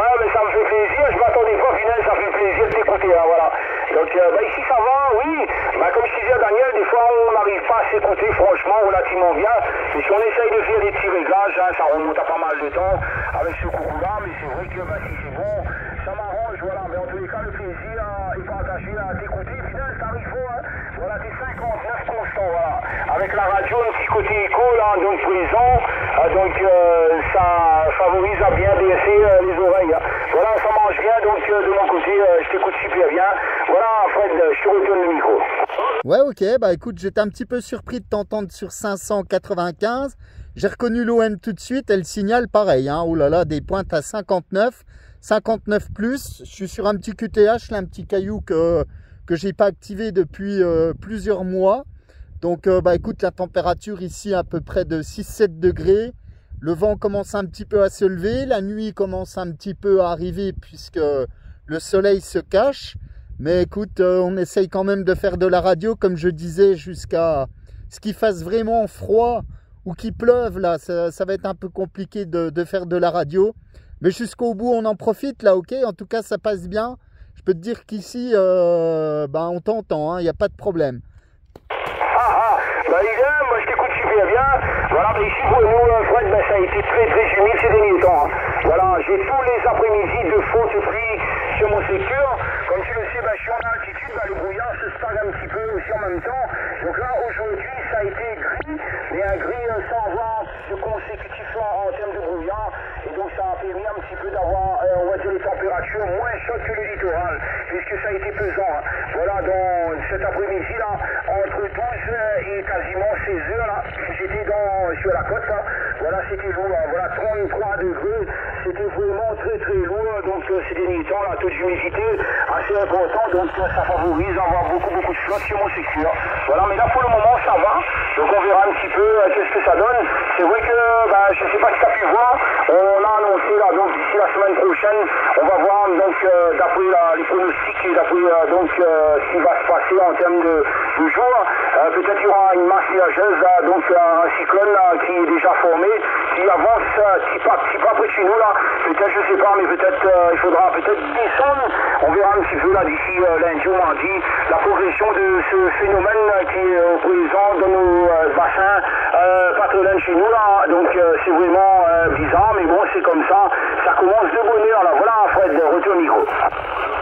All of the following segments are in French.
Ah, mais ça me fait plaisir, je m'attendais pas, finalement, ça fait plaisir de t'écouter, hein, voilà. Donc, ici, ça va, oui. Comme je disais à Daniel, des fois, on n'arrive pas à s'écouter, franchement, relativement bien. Et si on essaye de faire des petits réglages, hein, ça remonte à pas mal de temps avec ce coucou-là, mais c'est vrai que si c'est bon, ça m'arrange, voilà. Mais en tous les cas, le plaisir est partagé à t'écouter. Finalement, ça arrive fort, hein. Voilà, t'es 59 constant, voilà. Avec la radio, un petit côté écho, là, donc présent, ça favorise à bien baisser les oreilles. Hein. Voilà, ça mange bien, donc de mon côté, je t'écoute super bien. Voilà, Fred, je te retourne le micro. Ouais, ok, bah écoute, j'étais un petit peu surpris de t'entendre sur 595. J'ai reconnu l'OM tout de suite, elle signale pareil, hein. Oh là là, des pointes à 59, 59 plus. Je suis sur un petit QTH, là, un petit caillou que j'ai pas activé depuis plusieurs mois. Donc, bah écoute, la température ici à peu près de 6-7 degrés. Le vent commence un petit peu à se lever, la nuit commence un petit peu à arriver puisque le soleil se cache. Mais écoute, on essaye quand même de faire de la radio, comme je disais, jusqu'à ce qu'il fasse vraiment froid ou qu'il pleuve. Là, ça va être un peu compliqué de faire de la radio. Mais jusqu'au bout, on en profite là, ok? En tout cas, ça passe bien. Je peux te dire qu'ici, on t'entend, hein, il n'y a pas de problème. Idem, moi je t'écoute super bien. Voilà, mais ici pour nous, Fred, ça a été très humide ces derniers temps. Hein. Voilà, j'ai tous les après-midi de faute pluie sur mon secteur. Comme tu le sais, je suis en altitude, le brouillard se stagne un petit peu aussi en même temps. Donc là, aujourd'hui, ça a été gris, mais un gris sans vent consécutivement en termes de brouillard. Et donc ça a permis un petit peu d'avoir, on va dire, les températures moins chaudes que le littoral, puisque ça a été pesant. Hein. Voilà, dans cet après-midi là, entre 12 et quasiment 16 heures là, j'étais sur la côte là. Voilà, c'était lourd, hein. Voilà, 33 degrés, c'était vraiment très lourd. Donc ces derniers temps là, taux d'humidité assez important, donc ça favorise d'avoir beaucoup de flotte sur mon secteur. Voilà, mais là pour le moment ça va. Donc on verra un petit peu qu'est-ce que ça donne. C'est vrai que je sais pas si tu as pu voir, on a annoncé là, donc d'ici la semaine prochaine, on va voir donc d'après les pronostics et d'après ce qui va se passer en termes de jours. Peut-être qu'il y aura une masse nuageuse, donc un cyclone qui est déjà formé, qui avance petit pas près de chez nous là. Peut-être, je sais pas, mais peut-être il faudra peut-être descendre. On verra un petit peu là d'ici lundi ou mardi la progression de ce phénomène qui est présent dans nos bassins pas très loin de chez nous là. Donc c'est vraiment bizarre, mais bon, c'est comme ça. Ça commence de bonne heure là. Voilà, Fred, retour au micro.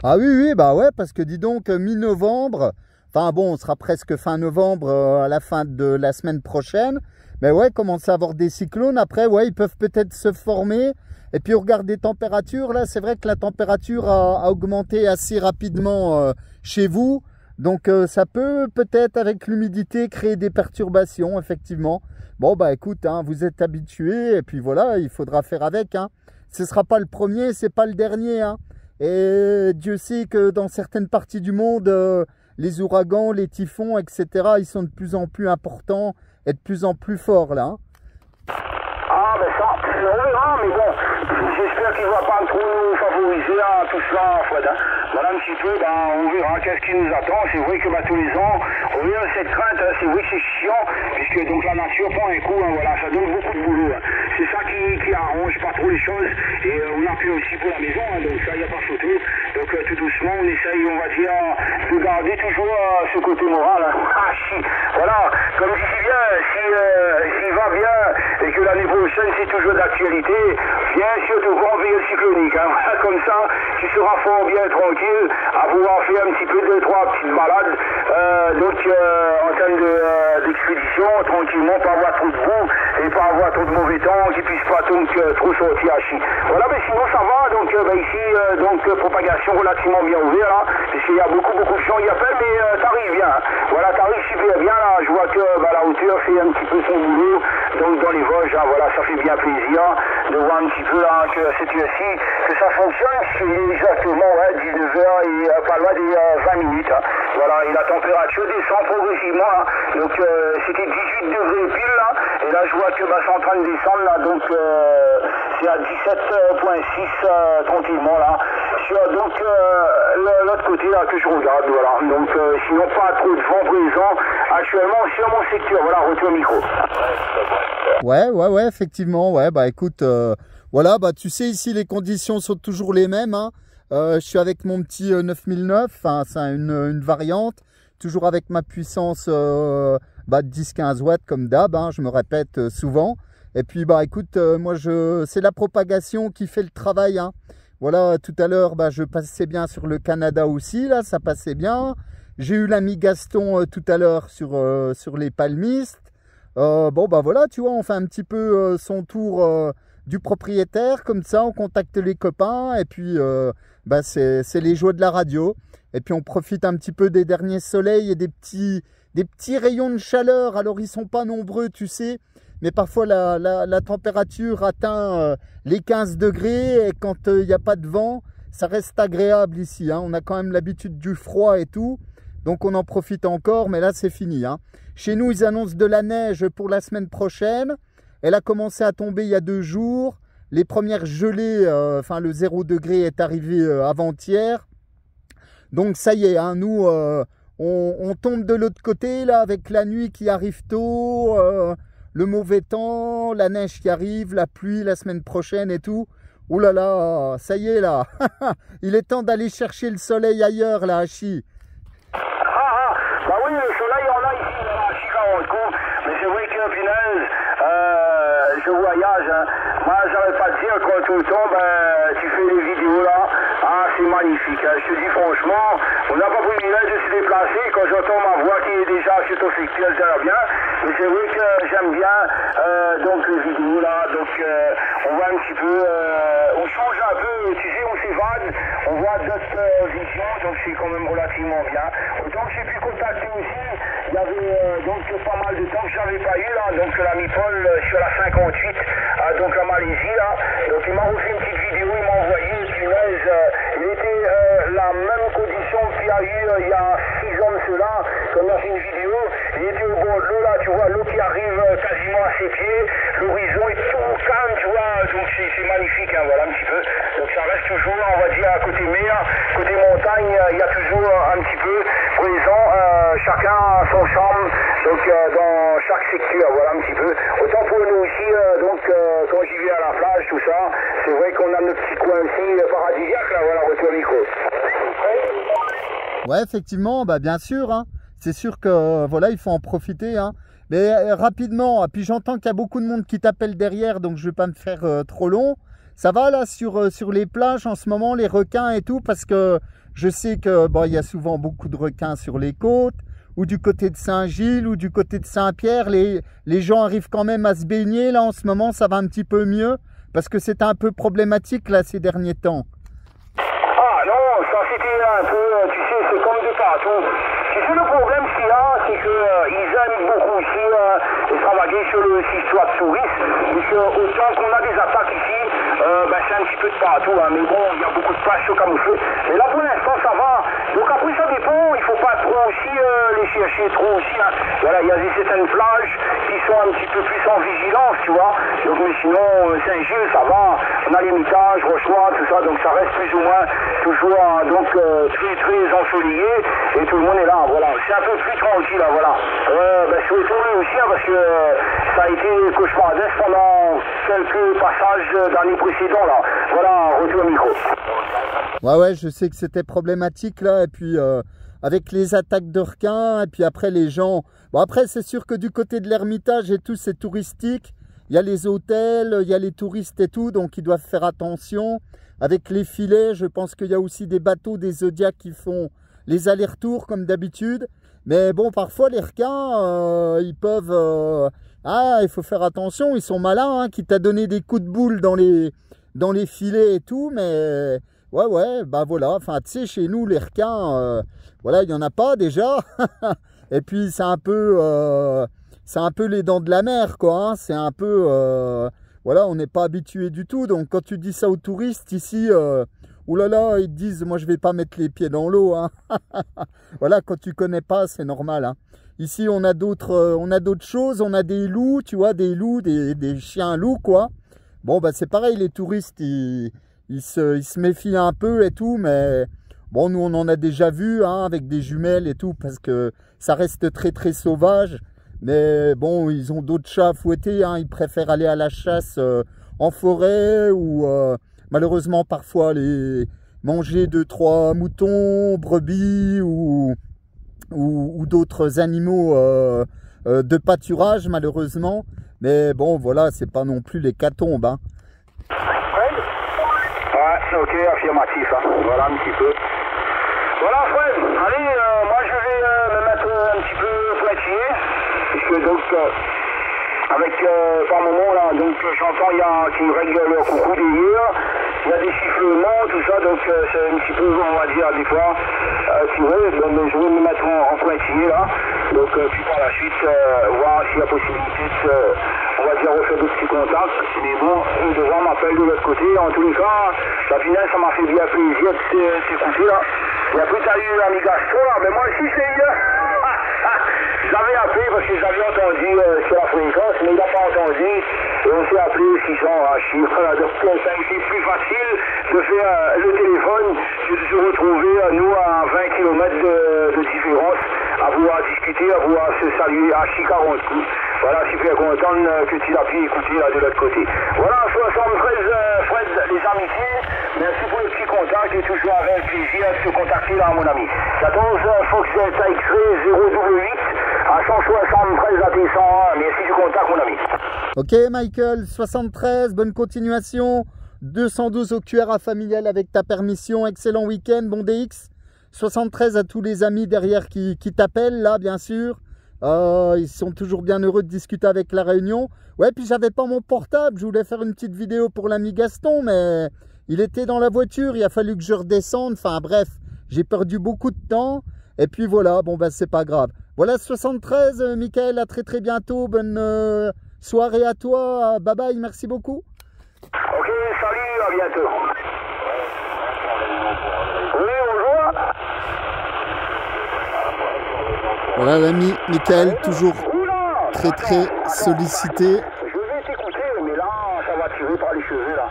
Ah oui, bah ouais, parce que dis donc, mi-novembre, enfin bon, on sera presque fin novembre à la fin de la semaine prochaine. Mais ouais, commencer à avoir des cyclones. Après, ouais, ils peuvent peut-être se former. Et puis, on regarde des températures. Là, c'est vrai que la température a augmenté assez rapidement chez vous. Donc, ça peut peut-être, avec l'humidité, créer des perturbations, effectivement. Bon, bah écoute, hein, vous êtes habitués. Et puis voilà, il faudra faire avec. Hein. Ce ne sera pas le premier, c'est pas le dernier. Hein. Et Dieu sait que dans certaines parties du monde, les ouragans, les typhons, etc., ils sont de plus en plus importants et de plus en plus forts là. Hein. Ah ben ça, on verra, mais bon, j'espère qu'il ne va pas trop nous favoriser à tout cela, Fred. Hein. Voilà un petit peu, on verra qu'est-ce qui nous attend. C'est vrai que tous les ans, on a cette crainte, hein. C'est vrai que c'est chiant, puisque donc la nature prend un coup, hein, voilà, ça donne beaucoup de boulot. Hein. C'est ça qui arrange pas trop les choses. Et on a pu aussi pour la maison, hein, donc ça, il n'y a pas photo. Donc tout doucement, on essaye, on va dire, de garder toujours ce côté moral. Hein. Ah si, voilà, comme je dis bien, s'il va bien et que l'année prochaine c'est toujours d'actualité, viens surtout grand période cyclonique. Hein. Comme ça, tu seras fort bien tranquille à pouvoir faire un petit peu 2-3 petites balades. En termes d'expédition, tranquillement, pas avoir trop de boue et pas avoir trop de mauvais temps, qui puisse pas donc trop sortir à chi. Voilà, mais sinon ça va. Donc ici, propagation relativement bien ouverte, là, puisqu'il y a beaucoup de gens qui appellent, mais t'arrives bien. Hein. Voilà, t'arrives super bien là. Je vois que la hauteur fait un petit peu son boulot. Donc dans les Vosges, hein, voilà, ça fait bien plaisir de voir un petit peu là que cette heure-ci, que ça fonctionne. C'est exactement 19h et pas loin des 20 minutes. Hein. Voilà, et la température descend progressivement. Hein. Donc c'était 18 degrés pile là. Et là je vois que c'est en train de descendre là. Donc c'est à 17,6 tranquillement là. Sur donc l'autre côté là que je regarde. Voilà. Donc sinon pas trop de vent présent actuellement sur mon secteur. Voilà, retour au micro. Ouais, effectivement. Ouais, bah écoute, Voilà, bah tu sais, ici les conditions sont toujours les mêmes, hein. Je suis avec mon petit 9009, enfin, c'est une variante, toujours avec ma puissance de 10-15 watts comme d'hab, hein, je me répète souvent. Et puis bah écoute, moi c'est la propagation qui fait le travail, hein. Voilà, tout à l'heure je passais bien sur le Canada aussi, là ça passait bien. J'ai eu l'ami Gaston tout à l'heure sur les palmistes. Bon bah voilà, tu vois, on fait un petit peu son tour du propriétaire, comme ça on contacte les copains et puis c'est les joies de la radio. Et puis on profite un petit peu des derniers soleils et des petits rayons de chaleur. Alors ils sont pas nombreux, tu sais, mais parfois la température atteint les 15 degrés et quand il n'y a pas de vent, ça reste agréable ici, hein. On a quand même l'habitude du froid et tout, donc on en profite encore, mais là c'est fini, hein. Chez nous, ils annoncent de la neige pour la semaine prochaine. Elle a commencé à tomber il y a 2 jours. Les premières gelées, le 0 degré est arrivé avant-hier. Donc ça y est, hein, nous, on tombe de l'autre côté, là, avec la nuit qui arrive tôt, le mauvais temps, la neige qui arrive, la pluie la semaine prochaine et tout. Ouh là là, ça y est, là. Il est temps d'aller chercher le soleil ailleurs, là, Hachi. Bah oui, le soleil, on a ici, à Chicago, mais c'est vrai que, punaise, je voyage, hein. Moi, j'arrête pas de dire quand tout le temps, tu fais des vidéos là, ah, c'est magnifique, hein. Je te dis franchement, on n'a pas privilège de se déplacer quand j'entends ma voix qui est déjà phytofictuelle, ça va bien, mais c'est vrai que j'aime bien, donc les vidéos là, donc on voit un petit peu, on change un peu, tu sais, on s'évade, on voit d'autres visions, donc c'est quand même relativement bien. Autant que j'ai pu contacter aussi, il y avait donc pas mal de temps que je n'avais pas eu là, donc l'ami Paul sur la 58, donc la Malaisie là, donc il m'a refait une petite vidéo, il m'a envoyé, punaise, il était la même condition qu'il y a eu il y a 6 ans de cela, quand on a fait une vidéo, il était au bord de l'eau là, tu vois, l'eau qui arrive quasiment à ses pieds, l'horizon est tout calme, tu vois, donc c'est magnifique, hein, voilà un petit peu, donc ça reste toujours, on va dire, à côté mer, côté montagne, il y a toujours un petit peu présent, chacun a son charme, donc dans chaque secteur, voilà un petit peu. Autant pour nous aussi, quand j'y vais à la plage, tout ça, c'est vrai qu'on a notre petit coin aussi paradisiaque, là, voilà, retour au micro. Ouais, effectivement, bien sûr, hein. C'est sûr que voilà, il faut en profiter, hein. Mais rapidement, puis j'entends qu'il y a beaucoup de monde qui t'appelle derrière, donc je vais pas me faire trop long. Ça va là sur les plages en ce moment, les requins et tout, parce que je sais que il y a souvent beaucoup de requins sur les côtes, ou du côté de Saint-Gilles, ou du côté de Saint-Pierre. Les gens arrivent quand même à se baigner. Là en ce moment, ça va un petit peu mieux, parce que c'était un peu problématique là ces derniers temps. Ah non, ça c'était un peu, tu sais, c'est comme de partout. Tu sais, le problème qu'il y a, c'est qu'ils aiment beaucoup ici extravaguer sur le histoire de tourisme, et que autant qu'on a des attaques ici, c'est un petit peu de partout, hein, mais bon, il y a beaucoup de plages camouflées. Mais là, pour l'instant, ça va. Donc après, ça dépend, il ne faut pas trop aussi les chercher trop aussi, hein. Voilà, il y a certaines plages qui sont un petit peu plus en vigilance, tu vois. Donc, mais sinon, Saint-Gilles, ça va. On a les Mitages, Rochenois, tout ça, donc ça reste plus ou moins toujours très ensoleillé, et tout le monde est là, voilà. C'est un peu plus tranquille, là, voilà. Souhaitons-le aussi, hein, parce que ça a été cauchemardesque pendant quelques passages d'années précédentes, là. Voilà, retour au micro. Ouais, je sais que c'était problématique, là, et puis avec les attaques de requins, et puis après les gens... Bon, après, c'est sûr que du côté de l'Ermitage et tout, c'est touristique. Il y a les hôtels, il y a les touristes et tout, donc ils doivent faire attention. Avec les filets, je pense qu'il y a aussi des bateaux, des Zodiacs qui font les allers-retours comme d'habitude. Mais bon, parfois les requins, ils peuvent... il faut faire attention, ils sont malins, hein, qui t'a donné des coups de boule dans les filets et tout, mais... Ouais, voilà, enfin, tu sais, chez nous, les requins, voilà, il n'y en a pas déjà. Et puis, c'est un peu les dents de la mer, quoi, hein. C'est un peu, voilà, on n'est pas habitué du tout. Donc, quand tu dis ça aux touristes, ici, oulala, ils te disent, moi, je vais pas mettre les pieds dans l'eau, hein. Voilà, quand tu connais pas, c'est normal, hein. Ici, on a d'autres choses, on a des loups, tu vois, des loups, des chiens loups, quoi. Bon, c'est pareil, les touristes, ils se méfient un peu et tout, mais bon, nous on en a déjà vu, hein, avec des jumelles et tout, parce que ça reste très très sauvage. Mais bon, ils ont d'autres chats à fouetter, hein, ils préfèrent aller à la chasse en forêt ou malheureusement parfois les manger 2-3 moutons, brebis ou d'autres animaux de pâturage malheureusement. Mais bon voilà, c'est pas non plus l'hécatombe. Hein. Ouais, ok, affirmatif. Hein. Voilà un petit peu. Voilà Fred, allez, moi je vais me mettre un petit peu pointillé, puisque donc avec par moment là, donc j'entends il y a qui règle le coucou derrière, il y a des sifflements, tout ça, donc c'est un petit peu, on va dire des fois, tiré, donc je vais me mettre en pointillé là, donc puis par la suite voir s'il y a possibilité de, on va dire, refaire des petits contacts, mais bon, devant m'appelle de l'autre côté, en tous les cas, la finale ça m'a fait bien plaisir de s'écouter là. Et après, tu as eu l'ami Gaston, là, mais moi aussi, je l'ai eu. Je l'avais appelé parce que j'avais entendu sur la fréquence, mais il n'a pas entendu. Et on s'est appelé 600 à chiffre. Donc, ça a été plus facile de faire le téléphone que de se retrouver, nous, à 20 km de différence, à pouvoir discuter, à pouvoir se saluer à 40 coups. Voilà, super content que tu l'as pu écouter là de l'autre côté. Voilà, 73 Fred, les amitiés. Merci pour le petit contact et toujours avec plaisir de te contacter là, mon ami. 14 Fox Delta X-Ray 0W8 à 173 à T101. Merci du contact, mon ami. Ok, Michael, 73, bonne continuation. 212 au QRA familial avec ta permission. Excellent week-end, bon DX. 73 à tous les amis derrière qui t'appellent là, bien sûr. Ils sont toujours bien heureux de discuter avec la Réunion. Ouais, puis j'avais pas mon portable. Je voulais faire une petite vidéo pour l'ami Gaston, mais il était dans la voiture. Il a fallu que je redescende. Enfin bref, j'ai perdu beaucoup de temps. Et puis voilà, bon ben c'est pas grave. Voilà 73, Michael, à très bientôt. Bonne soirée à toi. Bye bye, merci beaucoup. Ok, salut, à bientôt. Oui, bonjour. Voilà l'ami Michael, toujours très sollicité. Je vais t'écouter, mais là, ça va tirer par les cheveux, là.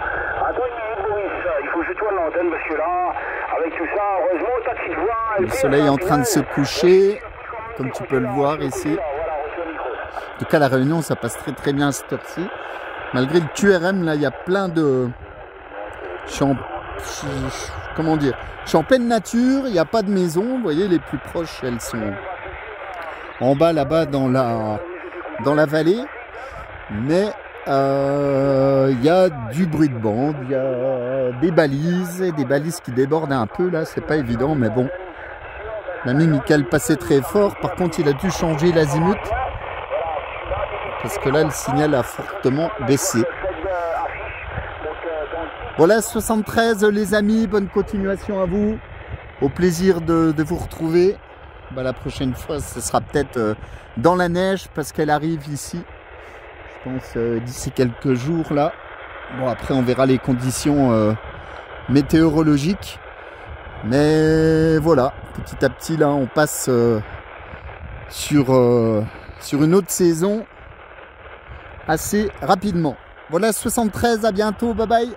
Attends une minute, Boris, il faut que je tourne l'antenne, parce que là, avec tout ça, heureusement, ta petite voix... Le soleil est en train de se coucher, comme tu peux le voir ici. En tout cas, la Réunion, ça passe très bien à cette heure-ci. Malgré le QRM, là, il y a plein de... Comment dire? Je suis en pleine nature, il n'y a pas de maison. Vous voyez, les plus proches, elles sont en bas, là-bas, dans la vallée. Mais il y a du bruit de bande, il y a des balises qui débordent un peu, là. C'est pas évident, mais bon. L'ami Michael passait très fort. Par contre, il a dû changer l'azimut. Parce que là, le signal a fortement baissé. Voilà, 73 les amis, bonne continuation à vous. Au plaisir de vous retrouver. Bah, la prochaine fois, ce sera peut-être dans la neige parce qu'elle arrive ici. Je pense d'ici quelques jours là. Bon, après, on verra les conditions météorologiques. Mais voilà, petit à petit, là, on passe sur une autre saison assez rapidement. Voilà, 73, à bientôt, bye bye.